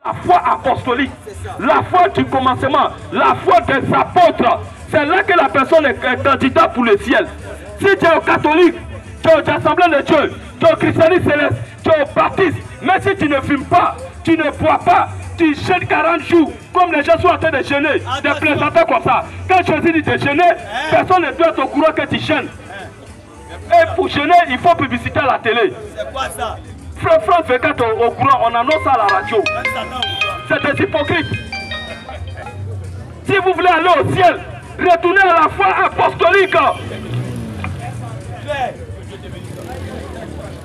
La foi apostolique, la foi du commencement, la foi des apôtres. C'est là que la personne est candidat pour le ciel. Si tu es au catholique, tu es aux assemblées de Dieu, tu es au christianisme céleste, tu es au baptiste, mais si tu ne fumes pas, tu ne bois pas, tu jeûnes 40 jours, comme les gens sont en train de jeûner, des plaisantins comme ça. Quand Jésus dit de jeûner, personne ne doit être au courant que tu jeûnes. Et pour jeûner, il faut publicité à la télé. C'est quoi ça? Frère France 24 au courant, on annonce ça à la radio. C'est des hypocrites. Si vous voulez aller au ciel, retournez à la foi apostolique.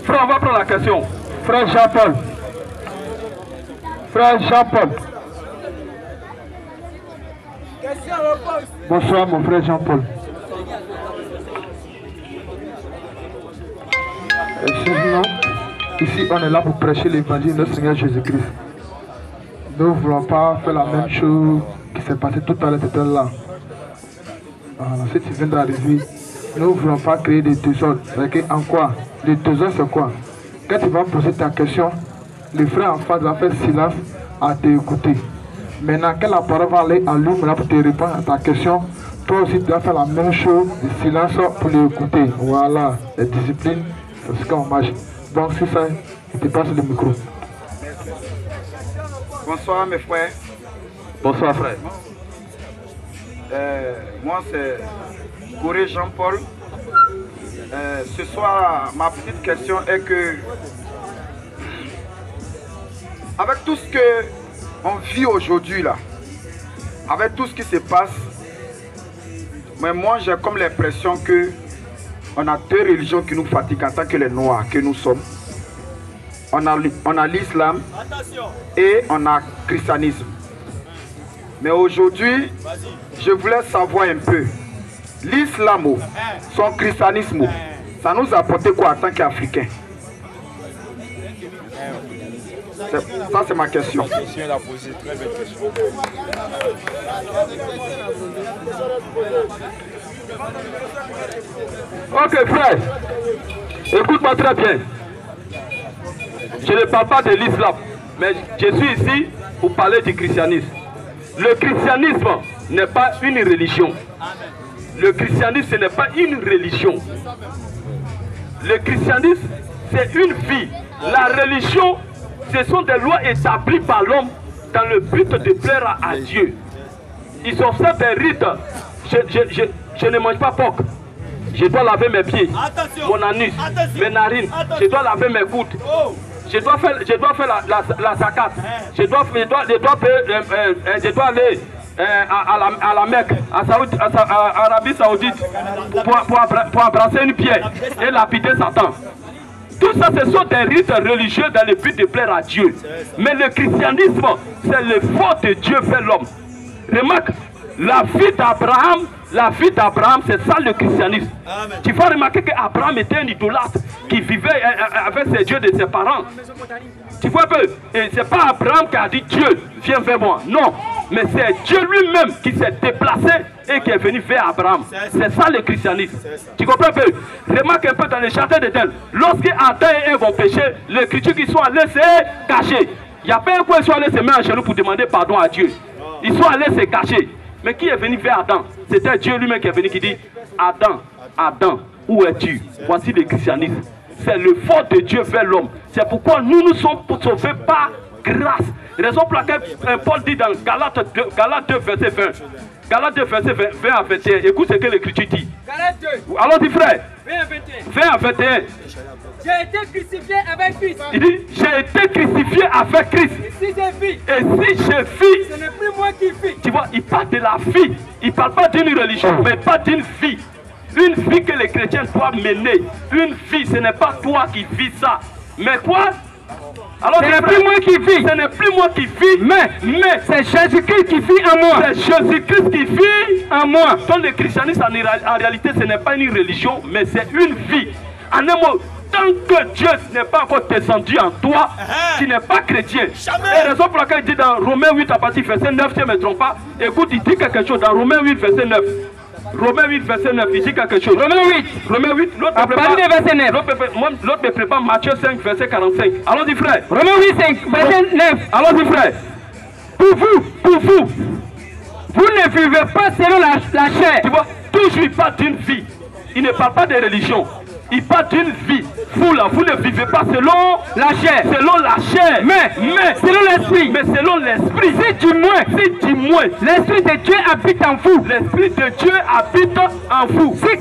Frère, on va prendre la question. Frère Jean-Paul. Frère Jean-Paul. Bonsoir mon frère Jean-Paul. Sinon, ici on est là pour prêcher l'évangile de notre Seigneur Jésus-Christ. Nous ne voulons pas faire la même chose qui s'est passé tout à l'heure, c'était là. Voilà, si tu viens d'arriver, nous ne voulons pas créer des désordres. En quoi? Les désordres c'est quoi? Quand tu vas poser ta question, le frère en face va faire silence à t'écouter. Maintenant, quand la parole va aller en lui pour te répondre à ta question, toi aussi tu dois faire la même chose, le silence pour l'écouter. Voilà, la discipline, c'est ce qu'on marche. Donc c'est ça, je te passe le micro. Bonsoir mes frères. Bonsoir frère. Moi c'est Corée Jean-Paul. Ce soir, ma petite question est que avec tout ce que on vit aujourd'hui là, avec tout ce qui se passe, mais moi j'ai comme l'impression que on a deux religions qui nous fatiguent en tant que les Noirs que nous sommes. On a l'islam et on a le christianisme. Mais aujourd'hui, je voulais savoir un peu, l'islam, son christianisme, ça nous a apporté quoi en tant qu'Africains? Ça c'est ma question. Ok frère, écoute-moi très bien. Je ne parle pas de l'islam, mais je suis ici pour parler du christianisme. Le christianisme n'est pas une religion. Le christianisme, ce n'est pas une religion. Le christianisme, c'est une vie. La religion, ce sont des lois établies par l'homme dans le but de plaire à Dieu. Ils observent des rites. Je ne mange pas porc. Je dois laver mes pieds, mon anus, mes narines. Je dois laver mes gouttes. Je dois faire la zakat. Je dois aller à la Mecque, à Arabie Saoudite, pour embrasser une pierre et lapider Satan. Tout ça, ce sont des rites religieux dans le but de plaire à Dieu. Mais le christianisme, c'est l'effort de Dieu vers l'homme. Remarque, la vie d'Abraham, c'est ça le christianisme. Amen. Tu vas remarquer qu'Abraham était un idolâtre qui vivait avec ses dieux de ses parents. Tu vois un peu, et c'est pas Abraham qui a dit Dieu, viens vers moi. Non, mais c'est Dieu lui-même qui s'est déplacé et qui est venu vers Abraham. C'est ça le christianisme. Tu comprends un peu? Remarque un peu dans le jardin d'Éden. Lorsque Adam et Ève ont péché, l'écriture qu'ils sont allés se cacher. Il n'y a pas un point ils sont allés se mettre en genoux pour demander pardon à Dieu. Ils sont allés se cacher. Mais qui est venu vers Adam? C'était Dieu lui-même qui est venu qui dit Adam, Adam, où es-tu? Voici le christianisme. C'est le fort de Dieu vers l'homme. C'est pourquoi nous sommes sauvés par grâce. Raison pour laquelle Paul dit dans Galates 2, verset 20. Galates 2, verset 20 à 21. Écoute ce que l'écriture dit. Galates 2. Alors dis frère. 20 à 21. 20 à 21. J'ai été crucifié avec Christ. Il dit, j'ai été crucifié avec Christ. Et si je vis, ce n'est plus moi qui vis. Tu vois, il parle de la vie. Il ne parle pas d'une religion, mais pas d'une vie. Une vie que les chrétiens doivent mener. Une vie, ce n'est pas toi qui vis ça. Mais quoi? Alors, ce n'est plus moi qui vis. Ce n'est plus moi qui vis. Mais c'est Jésus-Christ qui vit en moi. C'est Jésus-Christ qui vit en moi. Donc le christianisme, en réalité, ce n'est pas une religion, mais c'est une vie. En un mot, tant que Dieu n'est pas encore descendu en toi, tu n'es pas chrétien. Et raison pour laquelle il dit dans Romains 8 à partir du verset 9, si je ne me trompe pas, écoute, il dit quelque chose dans Romains 8, verset 9. Romains 8, verset 9, il dit quelque chose. Romains 8. Romains 8, l'autre À partir du verset 9. me prépare Matthieu 5, verset 45. Allons-y, frère. Romains 8, 5, verset 9. Allons-y, frère. Pour vous ne vivez pas selon la chair. Tu vois, toujours il parle d'une vie. Il ne parle pas de religion. Il parle d'une vie. Vous là, vous ne vivez pas selon La chair. selon la chair. Mais selon l'esprit. Mais selon l'esprit. Si du moins l'esprit de Dieu habite en vous. L'esprit de Dieu habite en vous. Si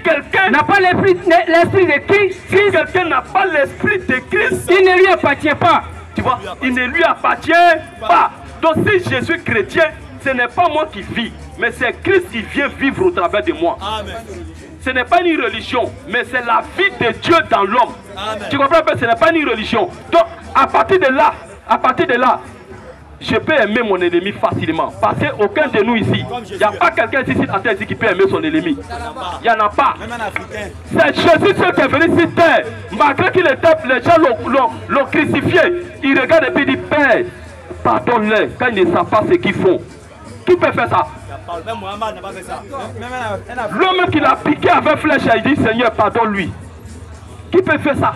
quelqu'un n'a pas l'esprit de Christ, Si quelqu'un n'a pas l'esprit de Christ, il ne lui appartient pas. tu vois, il ne lui appartient pas. Donc si je suis chrétien, ce n'est pas moi qui vis, mais c'est Christ qui vient vivre au travers de moi. Amen. Ce n'est pas une religion, mais c'est la vie de Dieu dans l'homme. Tu comprends pas? Ce n'est pas une religion. Donc à partir de là, je peux aimer mon ennemi facilement. Parce qu'aucun de nous ici, il n'y a pas quelqu'un ici à terre qui peut aimer son ennemi. Il n'y en a pas. Même un Africain. C'est Jésus seul qui est venu sur terre. Malgré qu'il était, les gens l'ont crucifié. Il regarde et puis il dit, Père, pardonne-les quand ils ne savent pas ce qu'ils font. Qui peut faire ça? Même Mohamed n'a pas fait ça. Même un Africain. L'homme qui l'a piqué avec flèche, il dit, Seigneur, pardonne-lui. Qui peut faire ça?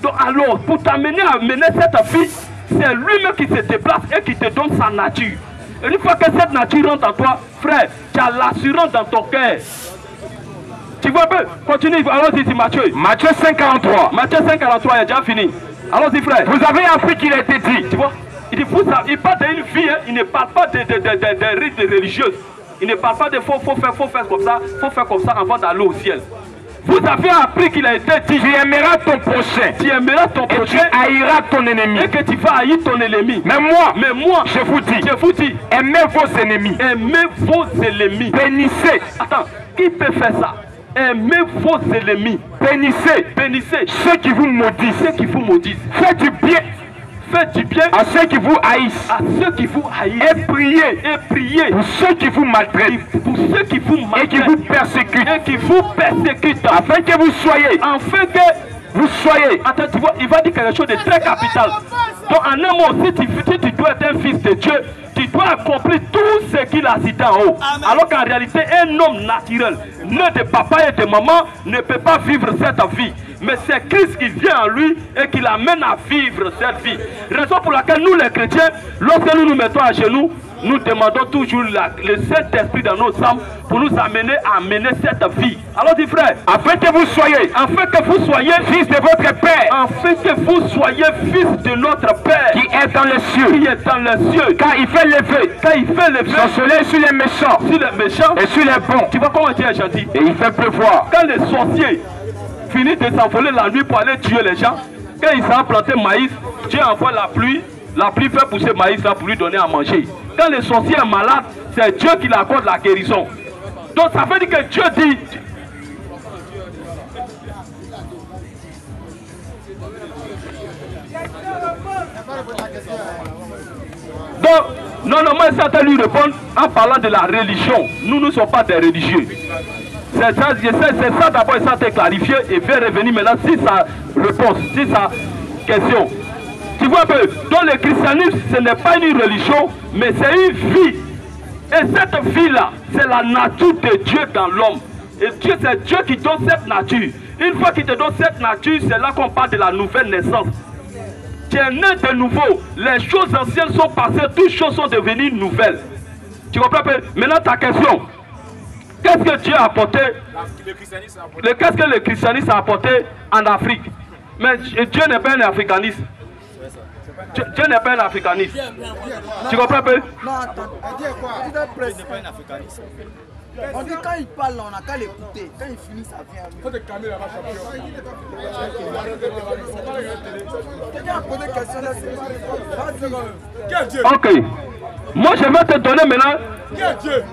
Donc alors, pour t'amener à mener cette vie, c'est lui-même qui se déplace et qui te donne sa nature. Et une fois que cette nature rentre en toi, frère, tu as l'assurance dans ton cœur. Tu vois un peu? Continue, allons-y, c'est Matthieu. Matthieu 5,43. Matthieu 5,43, il a déjà fini. Allons-y, frère. Vous avez appris qu'il a été dit. Tu vois? Il dit, il parle d'une vie, hein, il ne parle pas de rites religieuses. Il ne parle pas de faut faire comme ça avant d'aller au ciel. Vous avez appris qu'il a été dit, Tu aimeras ton prochain. tu aimeras ton Et tu prochain haïras ton ennemi. et que tu vas haïr ton ennemi. Mais moi, je vous dis, aimez vos ennemis. aimez vos ennemis. Bénissez. Attends, qui peut faire ça? Aimez vos ennemis. Bénissez Ceux qui vous maudissent. ceux qui vous maudissent. Faites du bien Faites du bien à ceux qui vous haïssent. à ceux qui vous haïssent. Et priez Pour ceux qui vous maltraitent pour ceux qui vous et qui maltraitent vous persécutent. et qui vous persécutent. Afin que vous soyez. Attends, tu vois, il va dire quelque chose de très capital. Donc en un mot, si tu dois être un fils de Dieu, tu dois accomplir tout ce qu'il a cité en haut. Amen. Alors qu'en réalité, un homme naturel, né de papa et de maman, ne peut pas vivre cette vie. Mais c'est Christ qui vient en lui et qui l'amène à vivre cette vie. Raison pour laquelle nous les chrétiens, lorsque nous nous mettons à genoux, nous demandons toujours le Saint-Esprit dans nos âmes pour nous amener à mener cette vie. Alors dis frère, afin que vous soyez fils de votre Père, afin que vous soyez fils de notre Père qui est dans les cieux. qui est dans les cieux. Car il fait lever son soleil sur les méchants Sur les méchants, et sur les bons. tu vois comment Dieu est gentil. Et il fait pleuvoir. Quand les sorciers finissent de s'envoler la nuit pour aller tuer les gens, quand ils ont planté maïs, Dieu envoie la pluie fait pousser maïs là pour lui donner à manger. Quand le sorcier est malade, c'est Dieu qui lui accorde la guérison. Donc ça veut dire que Dieu dit. Donc, normalement, certains lui répondent en parlant de la religion. Nous ne sommes pas des religieux. C'est ça d'abord, ça t'est clarifié et fait revenir maintenant si sa réponse, si sa question. Tu vois un peu, donc le christianisme, ce n'est pas une religion, mais c'est une vie. Et cette vie-là, c'est la nature de Dieu dans l'homme. Et Dieu, c'est Dieu qui donne cette nature. Une fois qu'il te donne cette nature, c'est là qu'on parle de la nouvelle naissance. Tu es né de nouveau. Les choses anciennes sont passées, toutes choses sont devenues nouvelles. Tu comprends un peu? Maintenant ta question. Qu'est-ce que Dieu a apporté? Qu'est-ce que le christianisme a apporté en Afrique? Mais Dieu n'est pas un africaniste. Dieu n'est pas un africaniste. Tu comprends un peu? Non, attends, elle dit quoi? Elle dit n'est pas un africaniste. On dit quand il parle, on n'a qu'à l'écouter. Quand il finit, ça vient. Il faut te calmer là-bas, champion. Quelqu'un a posé une question là. Ok. Moi, je vais te donner maintenant.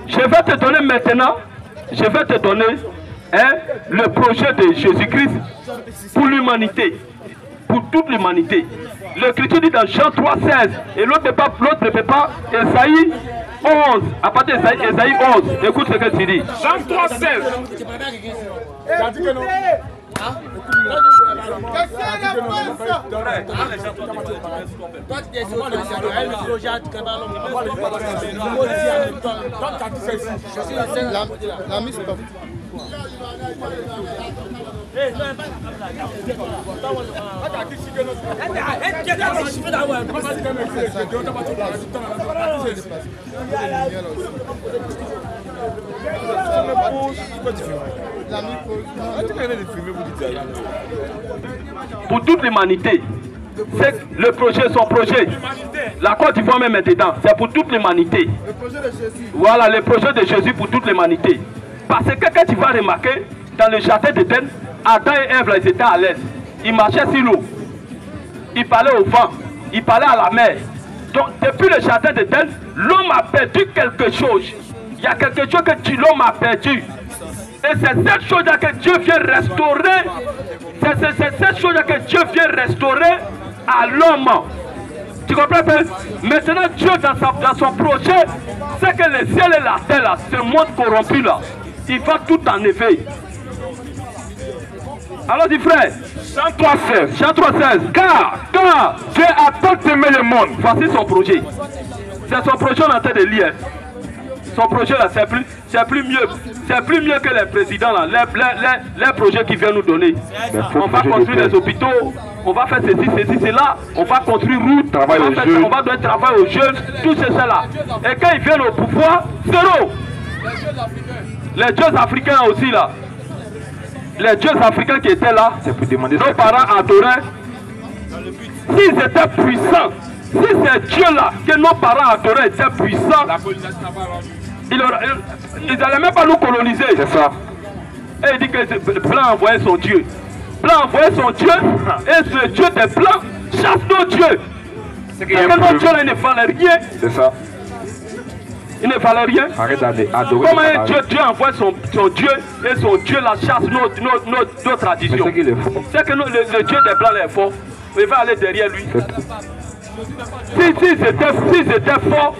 Je vais te donner le projet de Jésus-Christ pour l'humanité. Pour toute l'humanité. L'Écriture dit dans Jean 3,16. Et l'autre ne peut pas. Esaïe 11. À partir d'Esaïe 11. Écoute ce que tu dis. Jean 3,16. La mise pas. Pour toute l'humanité, c'est le projet, son projet. La Côte d'Ivoire même est dedans, c'est pour toute l'humanité. Le projet de Jésus. Voilà le projet de Jésus pour toute l'humanité. Parce que quand tu vas remarquer, dans le jardin d'Éden, Adam et Ève, ils étaient à l'aise. Ils marchaient sur l'eau. Ils parlaient au vent. Ils parlaient à la mer. Donc, depuis le jardin d'Éden, l'homme a perdu quelque chose. Il y a quelque chose que l'homme a perdu. Et c'est cette chose-là que Dieu vient restaurer. C'est cette chose-là que Dieu vient restaurer à l'homme. Tu comprends bien? Maintenant, Dieu, dans son projet, c'est que le ciel et la terre, là, ce monde corrompu, là, il va tout enlever. Alors, dit frère, Jean 3,16. Car Dieu a tant aimé le monde. Voici son projet. C'est son projet, on est en train de lire. Son projet là, c'est plus mieux que les présidents là, les projets qu'ils viennent nous donner. On va construire des hôpitaux, on va faire ceci, cela, on va construire route, on va donner travail aux jeunes, tout cela. Et quand ils viennent au pouvoir, zéro. Les dieux africains aussi là. Les dieux africains qui étaient là, c'est pour demander nos parents adoraient. S'ils étaient puissants, si ces dieux-là que nos parents adoraient étaient puissants, ils n'allaient même pas nous coloniser. C'est ça. Et il dit que Blanc a envoyé son Dieu. Blanc a envoyé son Dieu, et ce Dieu des Blancs chasse nos dieux. C'est que nos dieux-là ne valaient rien. C'est ça. Il ne valait rien. Arrête d'adorer. Comment Dieu envoie son Dieu et son Dieu la chasse nos traditions. C'est que le Dieu des Blancs est fort. Il va aller derrière lui. S'ils étaient forts,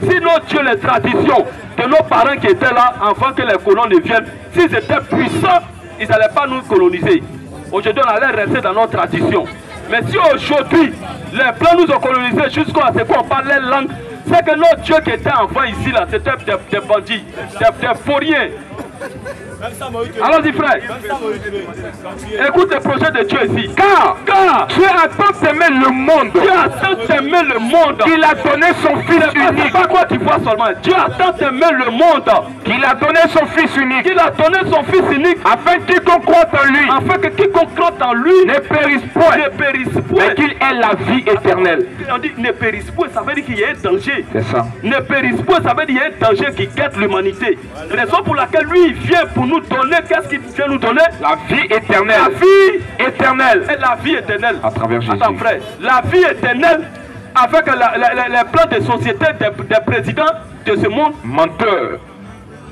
si nos dieux, les traditions de nos parents qui étaient là avant que les colons ne viennent, s'ils étaient puissants, ils n'allaient pas nous coloniser. Aujourd'hui, on allait rester dans nos traditions. Mais si aujourd'hui, les Blancs nous ont colonisés jusqu'à ce qu'on parle les langues, c'est que nos dieux qui étaient enfants ici, là, c'était des bandits, des vauriens. Alors dit frère, écoute le projet de Dieu ici. Car Dieu a tant aimé le monde. Dieu a tant aimé le monde qu'il a donné son fils unique. C'est pas quoi tu vois seulement. Dieu a tant aimé le monde qu'il a donné son fils unique. Qu'il a donné son fils unique afin que quiconque croit en lui. Afin que quiconque croit en lui ne périsse point. Ne périsse point. Mais qu'il ait la vie éternelle. On dit ne périsse point, ça veut dire qu'il y a un danger. C'est ça. Ne périsse point, ça veut dire qu'il y a un danger qui guette l'humanité. Raison pour laquelle lui il vient pour nous donner, qu'est-ce qu'il vient nous donner? La vie éternelle. La vie éternelle. Et la vie éternelle. À travers Jésus. Attends frère, la vie éternelle avec les plans de société des présidents de ce monde. Menteur.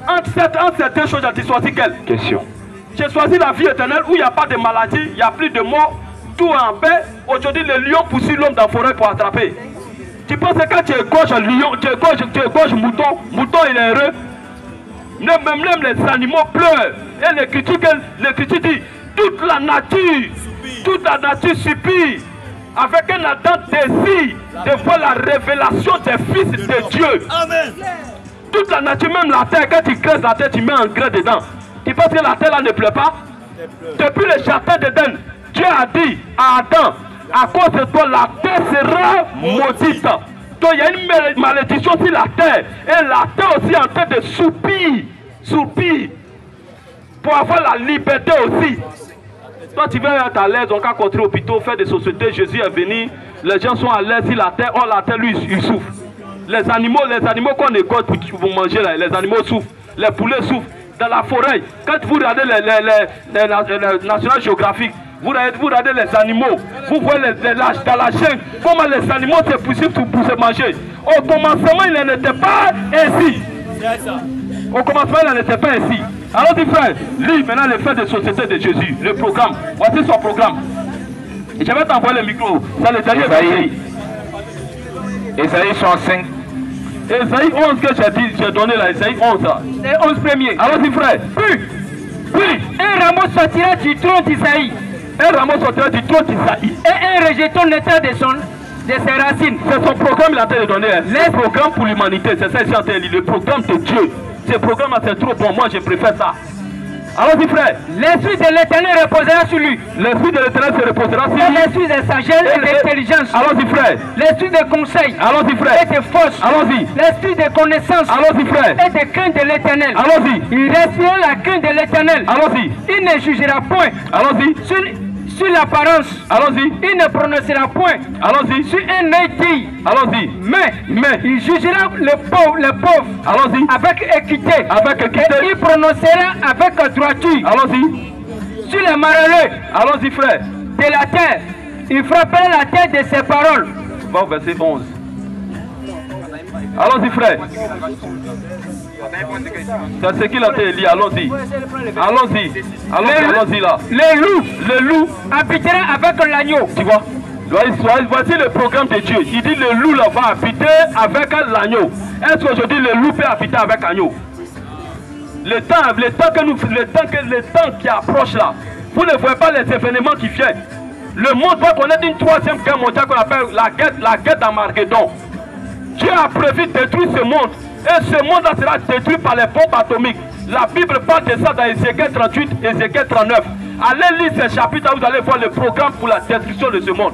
Entre certaines choses, tu choisis quelle? Question. J'ai choisi la vie éternelle où il n'y a pas de maladie, il n'y a plus de mort, tout est en paix. Aujourd'hui, le lion poursuit l'homme dans la forêt pour attraper. Tu penses que quand tu égorges lion, tu égorges mouton, mouton il est heureux. Même les animaux pleurent. Et l'écriture dit, toute la nature supplie avec un ardent désir de voir la révélation des fils de Dieu. Amen. Toute la nature, même la terre, quand tu creuses la terre, tu mets un grain dedans. Tu penses que la terre là ne pleure pas? Depuis le jardin d'Éden, Dieu a dit à Adam, à cause de toi la terre sera maudite. Donc il y a une malédiction sur la terre. Et la terre aussi est en train de soupir pour avoir la liberté aussi. Toi tu veux être à l'aise, on va construire hôpitaux, faire des sociétés, Jésus est venu, les gens sont à l'aise sur la terre, or la terre lui il souffre. Les animaux qu'on égorge pour manger là, les animaux souffrent, les poulets souffrent. Dans la forêt, quand vous regardez les National Geographic, vous regardez les animaux, vous voyez dans la chaîne, comment les animaux se poussent pour se manger. Au commencement, il n'était pas ainsi. Au commencement, il n'était pas ainsi. Alors, dit frère, lui, maintenant, le fait de société de Jésus, le programme, voici son programme. Et je vais t'envoyer le micro. Ça, le dernier verset. Esaïe 65. Esaïe 11 que j'ai donné là, Esaïe 11. C'est 11 premiers. Alors, dit frère, puis, Oui. Un rameau sortira du tronc d'Isaïe. Un rameau sortira du tronc d'Isaïe. Et un rejeton naîtra de ses racines. C'est son programme qu'il a en train de donner. Le programme pour l'humanité, c'est ça qu'il a en train de lire. Le programme de Dieu. Ce programme-là, c'est trop bon. Moi, je préfère ça. Allons-y, frère. L'esprit de l'Éternel reposera sur lui. L'esprit de l'Éternel se reposera sur lui. L'esprit de sagesse et d'intelligence. Allons-y, frère. L'esprit de conseil. Allons-y, frère. Et de force. Allons-y. L'esprit de connaissance. Allons-y, frère. Et de crainte de l'Éternel. Allons-y. Il respirera la crainte de l'Éternel. Allons-y. Il ne jugera point. Allons-y. Sur l'apparence. Allons-y. Il ne prononcera point. Allons-y. Sur un œil dit. Allons-y. Mais il jugera le pauvre. Allons-y. Avec équité. Avec équité. Et il prononcera avec droiture. Allons-y. Sur les malheureux. Allons-y, frère. De la terre. Il frappera la terre de ses paroles. Va au verset 11. Allons-y, frère. C'est ce qu'il a dit. Allons-y. Allons-y. Allons-y là. Le loup habitera avec l'agneau. Tu vois? Voici le programme de Dieu. Il dit le loup là va habiter avec l'agneau. Est-ce qu'aujourd'hui le loup peut habiter avec l'agneau? Le temps qui approche là, vous ne voyez pas les événements qui viennent. Le monde va connaître une troisième guerre mondiale qu'on appelle la guerre d'Armageddon. Dieu a prévu détruire ce monde. Et ce monde là sera détruit par les bombes atomiques. La Bible parle de ça dans Ézéchiel 38 et Ézéchiel 39. Allez lire ces chapitres, vous allez voir le programme pour la destruction de ce monde.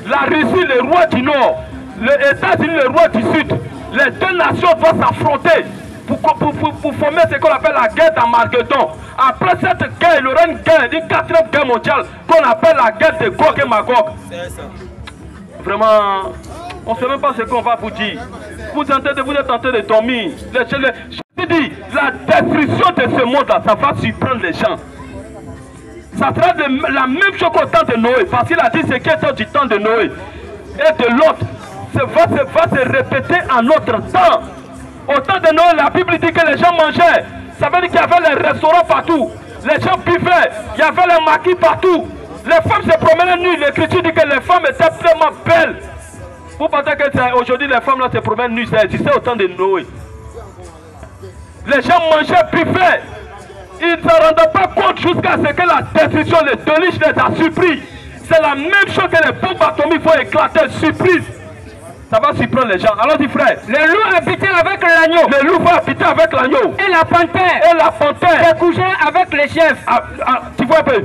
La Russie, le roi du Nord, les États-Unis, le roi du Sud, les deux nations doivent s'affronter pour former ce qu'on appelle la guerre d'Armageddon. Après cette guerre, il y aura une quatrième guerre mondiale qu'on appelle la guerre de Gog et Magog. Vraiment, on ne sait même pas ce qu'on va vous dire. Vous êtes en train de dormir. Je dis, la destruction de ce monde-là, ça va surprendre les gens. Ça sera la même chose qu'au temps de Noé. Parce qu'il a dit ce qui est du temps de Noé et de l'autre. Ça va se répéter en notre temps. Au temps de Noé, la Bible dit que les gens mangeaient. Ça veut dire qu'il y avait les restaurants partout. Les gens buvaient. Il y avait les maquis partout. Les femmes se promenaient nues. L'Écriture dit que les femmes étaient tellement belles. Vous pensez que aujourd'hui les femmes là se promènent nues, ça existait au temps de Noé. Les gens mangeaient, buvaient. Ils ne se rendaient pas compte jusqu'à ce que la destruction, les déluge les a surpris. C'est la même chose que les bombes atomiques vont éclater, surprise. Ça va surprendre les gens. Allons-y, frère. Le loup habitait avec l'agneau. Le loup va habiter avec l'agneau. Et la panthère. Et la panthère. Se coucher avec les chefs. Tu vois un peu,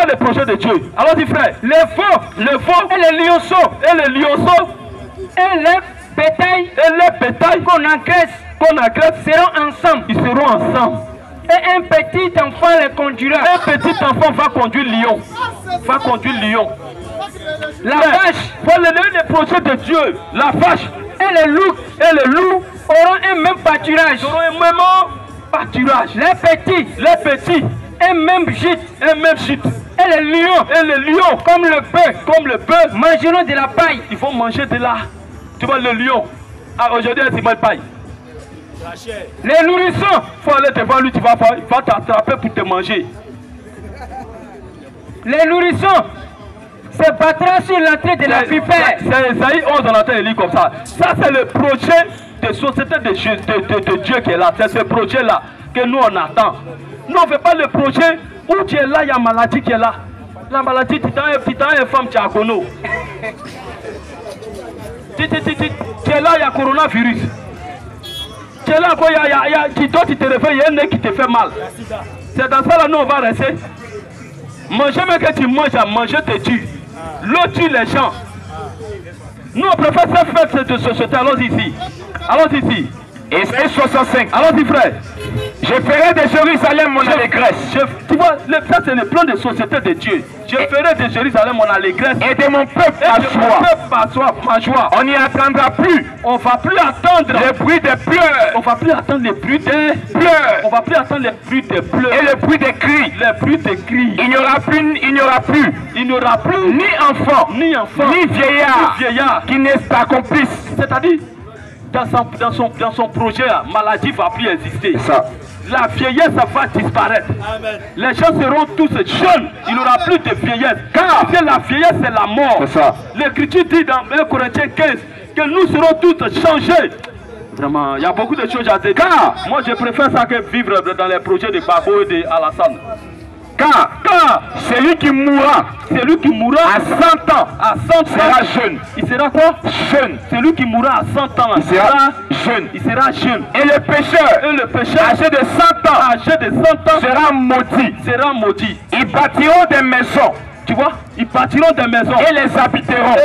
les projets de Dieu. Allons-y, frère. Le veau. Et les lionceaux. Et les lionceaux. Et les bétails. Qu'on engraisse. Seront ensemble. Ils seront ensemble. Et un petit enfant les conduira. Un petit enfant va conduire lion. Va conduire lion. La vache. Voilà les projets de Dieu. La vache. Et le loup auront un même pâturage. Ils auront un même pâturage. Les petits. Un même gîte. Et les lions. Comme le bœuf. Mangeront de la paille. Ils vont manger de la. Tu vois le lion. Aujourd'hui, c'est pas de paille. Les nourrissons. Il faut aller devant lui, il va t'attraper pour te manger. Les nourrissons se battra sur l'entrée de la vipère. C'est Esaïe 11, on entend lire comme ça. Ça, c'est le projet de société de Dieu qui est là. C'est ce projet-là que nous, on attend. Nous, on ne fait pas le projet où tu es là, il y a maladie qui est là. La maladie, tu t'as une femme, tu as gono. Tu es là, il y a coronavirus. Tu es là, tu te réveilles, il y a un nez qui te fait mal. C'est dans ça là, nous, on va rester. Manger, mais que tu manges, à manger te tue. L'eau tue les gens. Nous, on préfère faire cette société. Allons ici. Allons ici. Et 65. Allons-y, frère. Je ferai de Jérusalem mon allégresse. Tu vois, ça c'est le plan de société de Dieu. Je ferai de Jérusalem mon allégresse. Et de mon peuple ma joie. On n'y attendra plus. On ne va plus attendre le bruit des pleurs. On ne va plus attendre les bruits des pleurs. On ne va plus attendre les bruits des pleurs. Et le bruit des cris. Les bruits des cris. Il n'y aura plus ni enfant, ni vieillard qui ne s'accomplisse. C'est-à-dire, dans son projet, la maladie ne va plus exister. Ça. La vieillesse, ça va disparaître. Amen. Les gens seront tous jeunes. Il n'y aura plus de vieillesse. Car la vieillesse, c'est la mort. C'est ça. L'Écriture dit dans 1 Corinthiens 15 que nous serons tous changés. Vraiment, il y a beaucoup de choses à dire. Car moi je préfère ça que vivre dans les projets de Babo et de Alassane. Car celui qui mourra à 100 ans, sera jeune. Il sera quoi? Jeune. Celui qui mourra à 100 ans, il sera jeune. Il sera jeune. Et le pécheur, âgé de 100 ans, sera maudit. Ils bâtiront des maisons. Tu vois, ils bâtiront des maisons et les habiteront.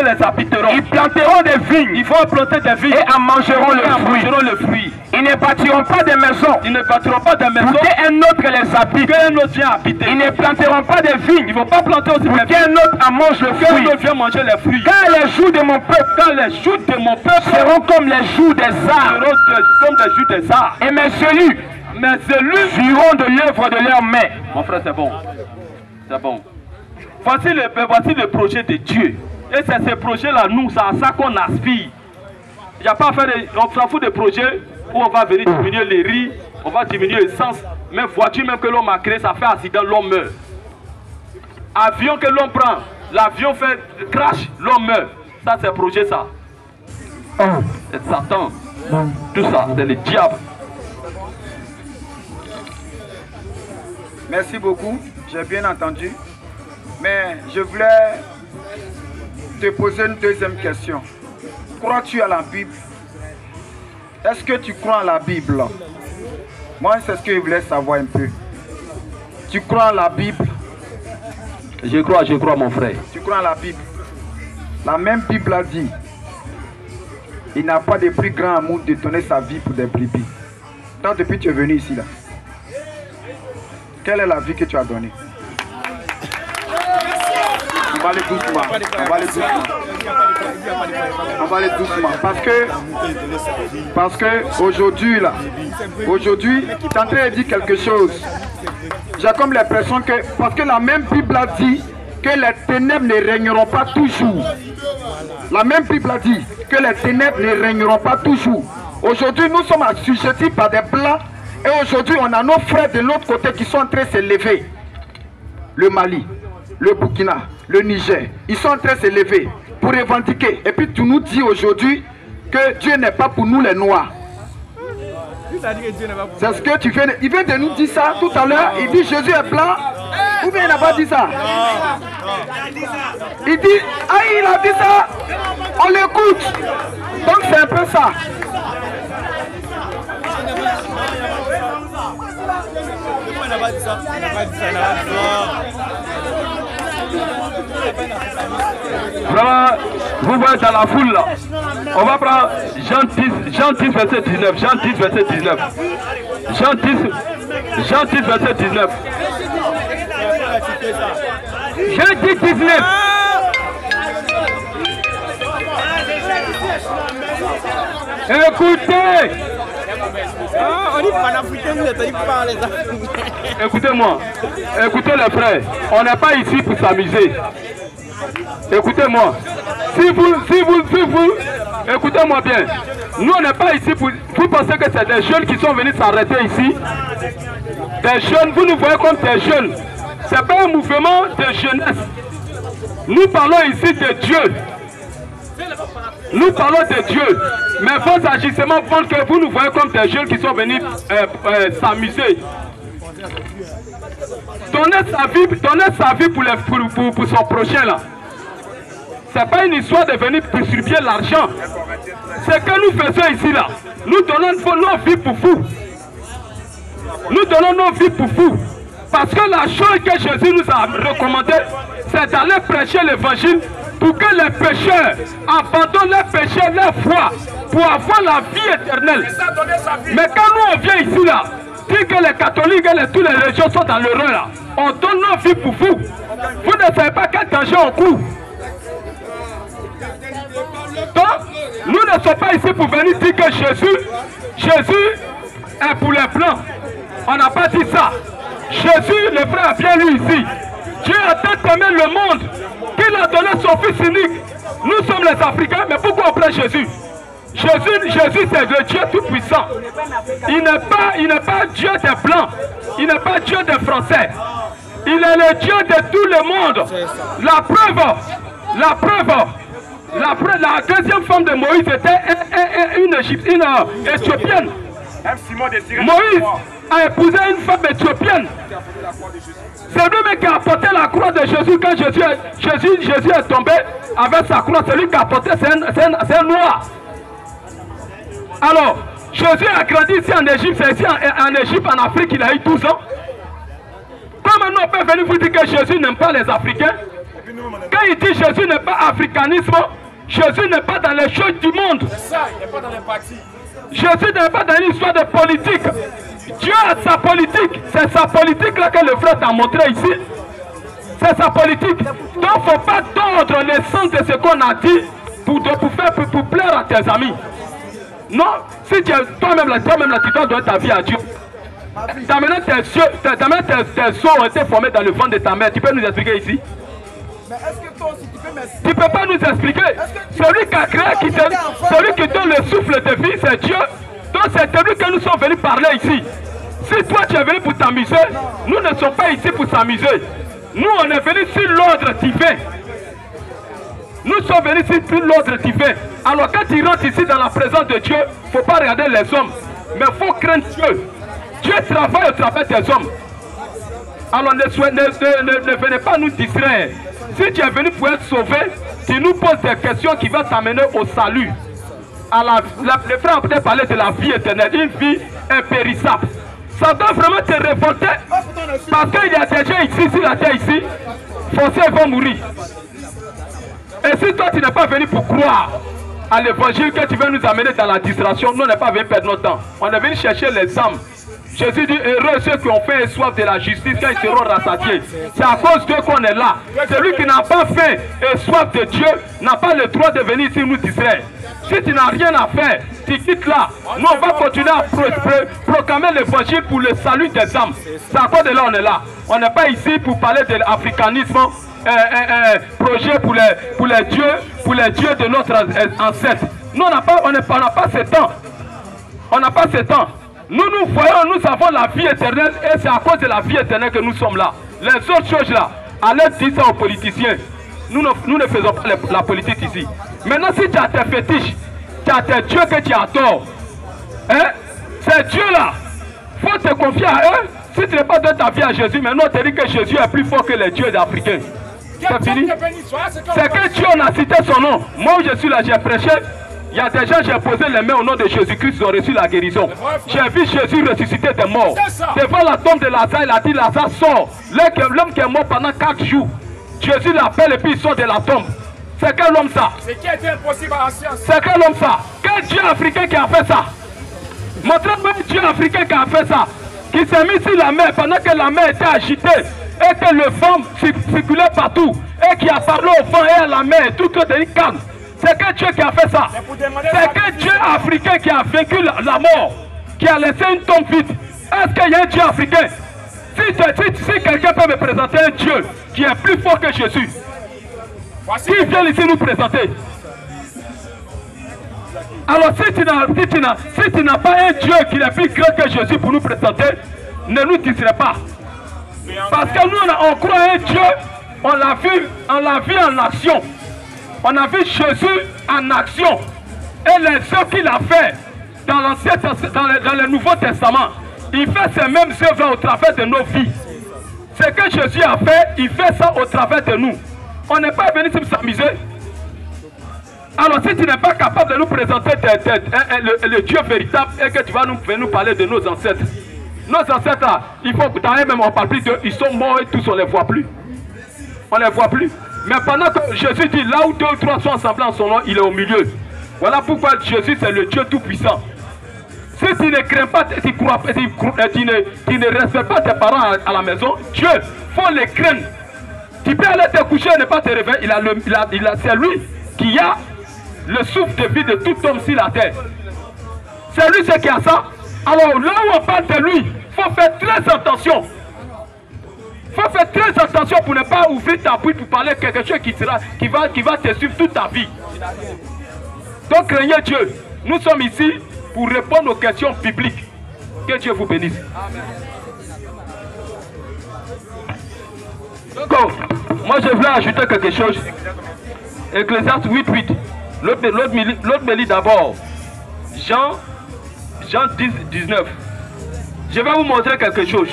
Ils planteront des vignes. Ils vont planter des vignes et en mangeront le fruit. Ils ne bâtiront pas des maisons. Pour qu'un autre les habite. Ils ne planteront pas des vignes. Ils ne vont pas planter aussi. Pour qu'un autre en mange le fruit. Vienne manger les fruits. Car les jours de mon peuple, seront comme les jours des arbres. Et mes élus jouiront de l'œuvre de leurs mains. Mon frère, c'est bon. C'est bon. Voici le projet de Dieu. Et c'est ce projet-là, nous, c'est à ça qu'on aspire. Il n'y a pas à faire on s'en fout des projets où on va venir diminuer les riz, on va diminuer l'essence. Même voiture même que l'homme a créé, ça fait accident, l'homme meurt. Avion que l'on prend, l'avion fait crash, l'homme meurt. Ça, c'est le projet, ça. C'est Satan. Tout ça, c'est le diable. Merci beaucoup, j'ai bien entendu. Mais je voulais te poser une deuxième question. Crois-tu à la Bible? Est-ce que tu crois à la Bible? Moi, c'est ce que je voulais savoir un peu. Tu crois à la Bible? Je crois mon frère. Tu crois à la Bible? La même Bible a dit, il n'a pas de plus grand amour de donner sa vie pour des brebis. Toi, depuis que tu es venu ici, là, quelle est la vie que tu as donnée? On va aller doucement. Parce que aujourd'hui, là, tu es en train de dire quelque chose. J'ai comme l'impression que, parce que la même Bible a dit que les ténèbres ne régneront pas toujours. La même Bible a dit que les ténèbres ne régneront pas toujours. Aujourd'hui, nous sommes assujettis par des blancs. Et aujourd'hui, on a nos frères de l'autre côté qui sont en train de se lever. Le Mali, le Burkina, le Niger, ils sont en train de se lever pour revendiquer. Et puis tu nous dis aujourd'hui que Dieu n'est pas pour nous les Noirs. C'est ce que tu viens de... Il vient de nous dire ça tout à l'heure. Il dit Jésus est blanc. Ou bien il n'a pas dit ça? Il dit, ah il a dit ça. On l'écoute. Donc c'est un peu ça. Vraiment, vous voyez dans la foule là, on va prendre Jean 10 verset 19, Jean 10 verset 19, Jean 10 verset 19, Jean 10 19. Écoutez. Écoutez-moi, écoutez les frères, on n'est pas ici pour s'amuser. Écoutez-moi, si vous, écoutez-moi bien, nous on n'est pas ici pour, vous pensez que c'est des jeunes qui sont venus s'arrêter ici? Des jeunes, vous nous voyez comme des jeunes, c'est pas un mouvement de jeunesse. Nous parlons ici de Dieu. Nous parlons de Dieu, mais vos agissements font que vous nous voyez comme des jeunes qui sont venus s'amuser. Donnez sa vie pour son prochain là. Ce n'est pas une histoire de venir distribuer l'argent. Ce que nous faisons ici là, nous donnons nos vies pour vous. Nous donnons nos vies pour vous. Parce que la chose que Jésus nous a recommandé, c'est d'aller prêcher l'évangile pour que les pécheurs abandonnent leurs péchés, leur foi, pour avoir la vie éternelle. Mais quand nous on vient ici là, dire que les catholiques et toutes les religions sont dans l'erreur là, on donne nos vies pour vous. Vous ne savez pas quel danger on court. Donc, nous ne sommes pas ici pour venir dire que Jésus est pour les blancs. On n'a pas dit ça. Jésus, le frère, a bien lu ici. Dieu a tant aimé le monde qu'il a donné son fils unique. Nous sommes les Africains, mais pourquoi on prend Jésus? Jésus c'est le Dieu tout-puissant. Il n'est pas Dieu des Blancs. Il n'est pas Dieu des Français. Il est le Dieu de tout le monde. La deuxième femme de Moïse était une éthiopienne. Moïse a épousé une femme éthiopienne. C'est lui-même qui a apporté la croix de Jésus quand Jésus est tombé avec sa croix. C'est lui qui a apporté, c'est un noir. Alors, Jésus a grandi ici en Égypte, c'est ici en Égypte, en Afrique, il a eu 12 ans. Comment on peut venir vous dire que Jésus n'aime pas les Africains? Quand il dit Jésus n'est pas africanisme, Jésus n'est pas dans les choses du monde. C'est ça, il n'est pas dans les partis. Jésus n'est pas dans une histoire de politique. Dieu a sa politique. C'est sa politique là que le frère t'a montré ici. C'est sa politique. Donc il ne faut pas tordre l'essence de ce qu'on a dit pour plaire à tes amis. Non, si toi-même là, tu dois donner ta vie à Dieu. Tes os ont été formés dans le ventre de ta mère. Tu peux nous expliquer ici? Mais est-ce que toi aussi tu peux m'expliquer? Tu ne peux pas nous expliquer. Celui qui a créé, celui qui donne le souffle de vie, c'est Dieu. Donc c'est de lui que nous sommes venus parler ici. Si toi tu es venu pour t'amuser, nous ne sommes pas ici pour s'amuser. Nous on est venus sur l'ordre divin. Nous sommes venus ici pour l'ordre divin. Alors quand tu rentres ici dans la présence de Dieu, il ne faut pas regarder les hommes, mais il faut craindre Dieu. Dieu travaille au travers des hommes. Alors ne venez pas nous distraire. Si tu es venu pour être sauvé, tu nous poses des questions qui vont t'amener au salut. Les frères ont peut-être parlé de la vie éternelle, une vie impérissable. Ça doit vraiment te révolter. Parce qu'il y a des gens ici, sur la terre ici, forcés vont mourir. Et si toi tu n'es pas venu pour croire à l'évangile que tu veux nous amener dans la distraction, nous on n'est pas venu perdre notre temps. On est venu chercher les âmes. Jésus dit, heureux ceux qui ont faim et soif de la justice, quand ils seront rassasiés. C'est à cause d'eux qu'on est là. Celui qui n'a pas faim et soif de Dieu n'a pas le droit de venir ici nous distraire. Si tu n'as rien à faire, tu quittes là. Nous on va continuer à proclamer l'évangile pour le salut des âmes. C'est à cause de là on est là. On n'est pas ici pour parler de l'africanisme, projet pour les dieux de notre ancêtre. Nous on n'a pas ce temps. On n'a pas ce temps. Nous voyons, nous avons la vie éternelle et c'est à cause de la vie éternelle que nous sommes là. Les autres choses là, allez dire ça aux politiciens. Nous ne faisons pas la politique ici. Maintenant, si tu as tes fétiches, tu as tes dieux que tu adores, hein, ces dieux-là, il faut te confier à eux. Si tu n'es pas donné ta vie à Jésus, maintenant on te dit que Jésus est plus fort que les dieux africains. C'est fini. C'est que Dieu on a cité son nom. Moi où je suis là, j'ai prêché. Il y a des gens, j'ai posé les mains au nom de Jésus-Christ, ils ont reçu la guérison. J'ai vu Jésus ressusciter des morts. Devant la tombe de Lazare, il a dit Lazare sort. L'homme qui est mort pendant 4 jours. Jésus l'appelle et puis il sort de la tombe. C'est quel homme ça? C'est qui était impossible en science. C'est quel homme ça? Quel Dieu africain qui a fait ça? Montrez-moi un Dieu africain qui a fait ça. Qui s'est mis sur la mer pendant que la mer était agitée et que le vent circulait partout. Et qui a parlé au vent et à la mer. Tout était calme. C'est que Dieu qui a fait ça. C'est que Dieu africain qui a vaincu la mort, qui a laissé une tombe vide. Est-ce qu'il y a un Dieu africain? Si quelqu'un peut me présenter un Dieu qui est plus fort que Jésus, qui vient ici nous présenter. Alors si tu n'as pas un Dieu qui est plus grand que Jésus pour nous présenter, ne nous distrais pas. Parce que nous on croit un Dieu, on l'a vu en action. On a vu Jésus en action. Et les œuvres qu'il a fait dans le Nouveau Testament, il fait ces mêmes œuvres au travers de nos vies. Ce que Jésus a fait, il fait ça au travers de nous. On n'est pas venu pour s'amuser. Alors si tu n'es pas capable de nous présenter le Dieu véritable et que tu vas nous parler de nos ancêtres. Nos ancêtres là, il faut que dans eux même on ne parle plus d'eux, ils sont morts et tous on ne les voit plus. On ne les voit plus. Mais pendant que Jésus dit là où 2 ou 3 sont assemblés en son nom, il est au milieu. Voilà pourquoi Jésus c'est le Dieu tout-puissant. Si tu ne crains pas, tu ne respectes pas tes parents à la maison, Dieu, il faut les craindre. Tu peux aller te coucher et ne pas te réveiller. C'est lui qui a le souffle de vie de tout homme sur la terre. C'est lui qui a ça. Alors là où on parle de lui, il faut faire très attention. Il faut faire très attention pour ne pas ouvrir ta bouche pour parler de quelque chose qui va te suivre toute ta vie. Donc craignez Dieu. Nous sommes ici pour répondre aux questions bibliques. Que Dieu vous bénisse. Donc, moi je voulais ajouter quelque chose. Ecclésiaste 8:8. L'autre me lit d'abord. Jean 10, 19. Je vais vous montrer quelque chose.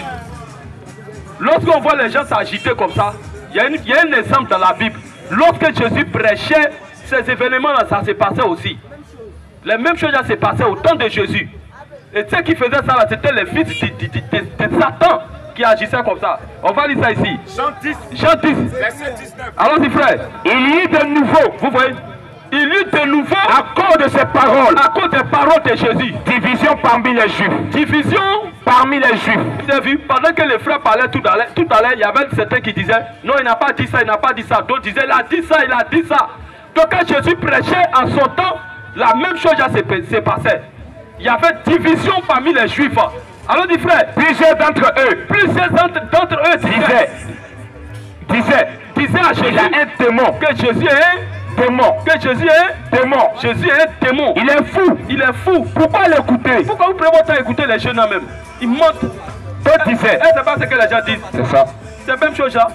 Lorsqu'on voit les gens s'agiter comme ça, il y a un exemple dans la Bible. Lorsque Jésus prêchait, ces événements-là, ça se passait aussi. Les mêmes choses se passaient au temps de Jésus. Et ceux qui faisaient ça, c'était les fils de Satan qui agissaient comme ça. On va lire ça ici. Jean 10, verset 19. Allons-y, frère. Il y eut de nouveau, vous voyez, il y eut de nouveau à cause de ces paroles, à cause des paroles de Jésus. Division parmi les Juifs. Division parmi les Juifs. Vous avez vu, pendant que les frères parlaient tout à l'heure, il y avait certains qui disaient, non, il n'a pas dit ça, il n'a pas dit ça. D'autres disaient, il a dit ça, il a dit ça. Donc quand Jésus prêchait en son temps, la même chose se passait. Il y avait division parmi les Juifs. Alors dit frère, plusieurs d'entre eux disaient à Jésus, il a un démon, que Jésus est démon, que Jésus est démon, Jésus est démon, il est fou, il est fou. Pourquoi l'écouter? Pourquoi vous prenez votre temps à écouter les jeunes là même? Ils mentent. D'autres disaient, c'est pas ce que les gens disent. C'est ça. C'est la même chose là.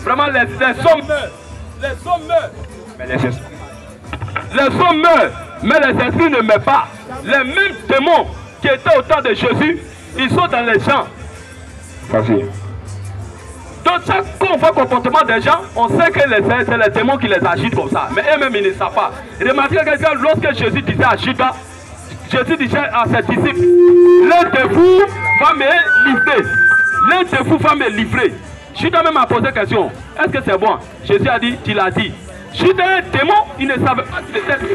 Vraiment les hommes meurent. Les hommes meurent. Mais les hommes meurent, mais les esprits ne meurent pas. Les mêmes démons qui étaient au temps de Jésus, ils sont dans les gens. Vas-y. Donc chaque fois qu'on voit le comportement des gens, on sait que c'est les démons qui les agitent comme ça. Mais eux-mêmes, ils ne savent pas. Remarquez que lorsque Jésus disait à Judas, Jésus disait à ses disciples, l'un de vous va me livrer. L'un de vous va me livrer. Judas même a posé la question, est-ce que c'est bon? Jésus a dit, tu l'as dit. Judas est un démon, il ne savait pas ce que c'était.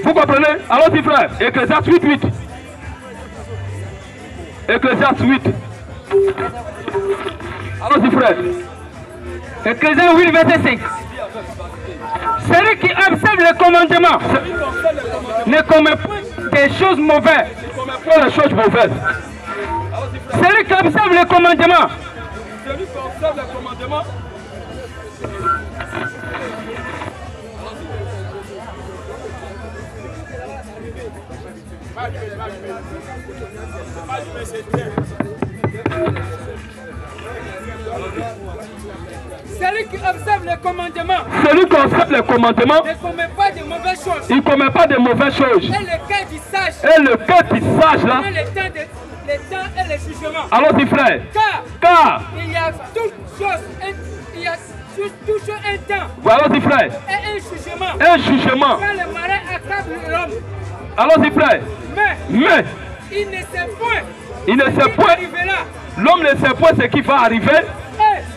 Vous comprenez? Alors dit frère, Ecclésiaste 8. Ecclésiaste 8. Alors dit frère. Ecclésiaste 8, verset 5. Celui qui observe le commandement ne commet pas des choses mauvaises. Pas des choses mauvaises. Celui qui observe le commandement. Celui qui observe le commandement. Celui qui observe les commandements. Celui qui observe les commandements. Ne commet pas de mauvaises choses. Il ne commet pas de mauvaises choses. Et le cœur du sage. Et le cœur du sage là. Et les temps et les jugements. Alors dit frère. Car il y a toute chose. Il y a toute chose un temps. Voilà dit frère. Et un jugement. Un jugement. Quand le marin accable l'homme. Alors dit frère. Mais il ne sait point. Il ne sait point. L'homme ne sait point ce qui va arriver.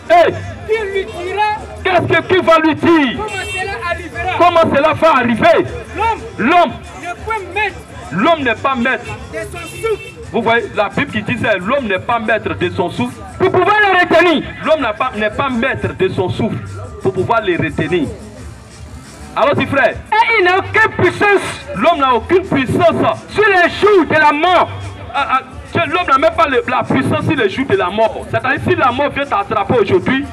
Et qui lui dira? Qu'est-ce qui va lui dire? Comment cela arrivera? Comment cela va arriver? L'homme L'homme n'est pas maître de son souffle. Vous voyez, la Bible qui dit c'est l'homme n'est pas maître de son souffle pour pouvoir le retenir. L'homme n'est pas maître de son souffle pour pouvoir le retenir. Alors dit frère, et il n'a aucune puissance. L'homme n'a aucune puissance sur les jours de la mort. L'homme n'a même pas la puissance sur les jours de la mort. C'est-à-dire si la mort vient t'attraper aujourd'hui,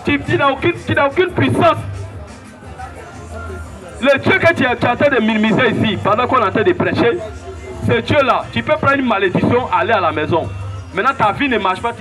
tu n'as aucune puissance. Le Dieu que tu es en train de minimiser ici, pendant qu'on est en train de prêcher, ce Dieu-là, tu peux prendre une malédiction, aller à la maison. Maintenant ta vie ne marche pas.